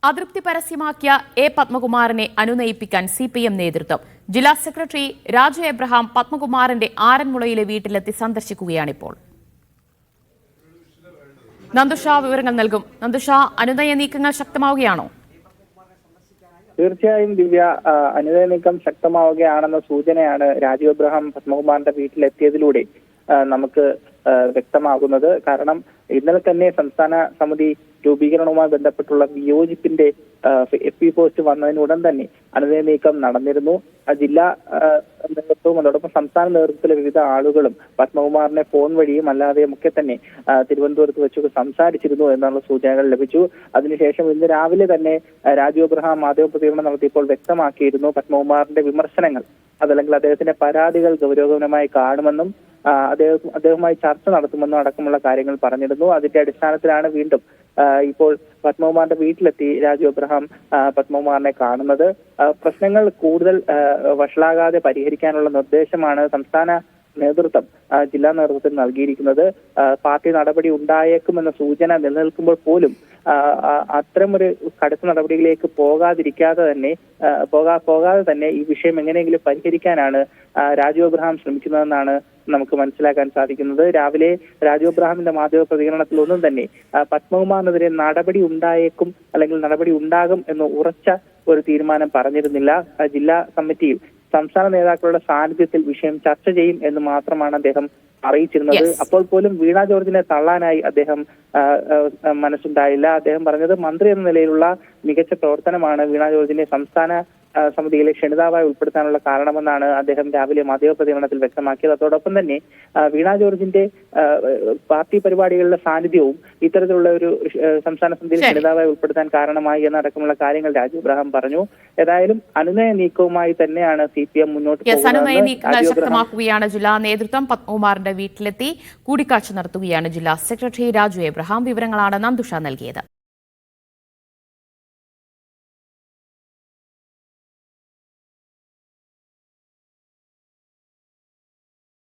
അതൃപ്തി പരസ്യമാക്കിയ A പത്മകുമാറിനെ അനുനയിപ്പിക്കാൻ CPM നേതൃത്വം. ജില്ലാ സെക്രട്ടറി രാജു എബ്രഹാം പത്മകുമാറിന്റെ ആറന്മുളയിലെ വീട്ടിലെത്തി സന്ദർശിക്കുകയാണിപ്പോൾ. നന്ദുഷ വിവരങ്ങൾ നൽകും. നന്ദുഷ, അനുനയ നീക്കങ്ങൾ ശക്തമാവുകയാണോ? തീർച്ചയായും ദിവ്യ, അനുനയ നീക്കം ശക്തമാവുകയാണെന്ന സൂചനയാണ് രാജു എബ്രഹാം പത്മകുമാറിന്റെ വീട്ടിലെത്തിയതിലൂടെ നമുക്ക് വ്യക്തമാകുന്നത്. കാരണം ഇന്നലെ തന്നെ സംസ്ഥാന സമിതി രൂപീകരണവുമായി ബന്ധപ്പെട്ടുള്ള വിയോജിപ്പിന്റെ FB പോസ്റ്റ് വന്നതിനുടൻ തന്നെ അനുനയ നീക്കം നടന്നിരുന്നു. ജില്ലാ നേതൃത്വവും അതോടൊപ്പം സംസ്ഥാന നേതൃത്വത്തിലെ വിവിധ ആളുകളും പത്മകുമാറിനെ ഫോൺ വഴിയും അല്ലാതെയും ഒക്കെ തന്നെ തിരുവനന്തപുരത്ത് വെച്ച് സംസാരിച്ചിരുന്നു എന്നുള്ള സൂചനകൾ ലഭിച്ചു. അതിനുശേഷം ഇന്ന് രാവിലെ തന്നെ രാജു എബ്രഹാം മാധ്യമപ്രതികരണം നടത്തിയപ്പോൾ വ്യക്തമാക്കിയിരുന്നു പത്മകുമാറിന്റെ വിമർശനങ്ങൾ അതല്ലെങ്കിൽ അദ്ദേഹത്തിന്റെ പരാതികൾ ഗൗരവമായി കാണുമെന്നും അദ്ദേഹവുമായി ചർച്ച നടത്തുമെന്നും അടക്കമുള്ള കാര്യങ്ങൾ പറഞ്ഞിരുന്നു. അതിന്റെ അടിസ്ഥാനത്തിലാണ് വീണ്ടും ഇപ്പോൾ പത്മകുമാറിന്റെ വീട്ടിലെത്തി രാജു എബ്രഹാം പത്മകുമാറിനെ കാണുന്നത്. പ്രശ്നങ്ങൾ കൂടുതൽ വഷളാകാതെ പരിഹരിക്കാനുള്ള നിർദ്ദേശമാണ് സംസ്ഥാന നേതൃത്വം ജില്ലാ നേതൃത്വത്തിന് നൽകിയിരിക്കുന്നത്. പാർട്ടി നടപടി ഉണ്ടായേക്കുമെന്ന സൂചന നിലനിൽക്കുമ്പോൾ പോലും അത്തരമൊരു കടുത്ത നടപടികളിലേക്ക് പോകാതെ തന്നെ ഈ വിഷയം എങ്ങനെയെങ്കിലും പരിഹരിക്കാനാണ് രാജു എബ്രഹാം ശ്രമിക്കുന്നതെന്നാണ് നമുക്ക് മനസ്സിലാക്കാൻ സാധിക്കുന്നത്. രാവിലെ രാജു എബ്രഹാമിന്റെ മാധ്യമ പ്രതികരണത്തിൽ ഒന്നും തന്നെ പത്മകുമാറിനെതിരെ നടപടി ഉണ്ടായേക്കും അല്ലെങ്കിൽ നടപടി ഉണ്ടാകും എന്ന് ഉറച്ച ഒരു തീരുമാനം പറഞ്ഞിരുന്നില്ല. ജില്ലാ കമ്മിറ്റിയിൽ സംസ്ഥാന നേതാക്കളുടെ സാന്നിധ്യത്തിൽ വിഷയം ചർച്ച ചെയ്യും എന്ന് മാത്രമാണ് അദ്ദേഹം അറിയിച്ചിരുന്നത്. അപ്പോൾ പോലും വീണ ജോർജിനെ തള്ളാനായി അദ്ദേഹം മനസ്സുണ്ടായില്ല. അദ്ദേഹം പറഞ്ഞത് മന്ത്രി എന്ന നിലയിലുള്ള മികച്ച പ്രവർത്തനമാണ് വീണ ജോർജിനെ സംസ്ഥാന സമിതിയിലെ ക്ഷണിതാവായി ഉൾപ്പെടുത്താനുള്ള കാരണമെന്നാണ് അദ്ദേഹം രാവിലെ മാധ്യമ പ്രതികരണത്തിൽ വ്യക്തമാക്കിയത്. അതോടൊപ്പം തന്നെ വീണ ജോർജിന്റെ പാർട്ടി പരിപാടികളുടെ സാന്നിധ്യവും ഇത്തരത്തിലുള്ള ഒരു സംസ്ഥാന സമിതിയിൽ ക്ഷണിതാവായി ഉൾപ്പെടുത്താൻ കാരണമായി എന്നടക്കമുള്ള കാര്യങ്ങൾ രാജു എബ്രഹാം പറഞ്ഞു. ഏതായാലും അനുനയ നീക്കവുമായി തന്നെയാണ് CPM മുന്നോട്ട് പോകുന്നത്. ശക്തമാക്കുകയാണ് ജില്ലാ നേതൃത്വം. പത്മകുമാറിന്റെ വീട്ടിലെത്തി കൂടിക്കാഴ്ച നടത്തുകയാണ് ജില്ലാ സെക്രട്ടറി രാജു എബ്രഹാം. വിവരങ്ങളാണ് നന്ദുഷ നൽകിയത്.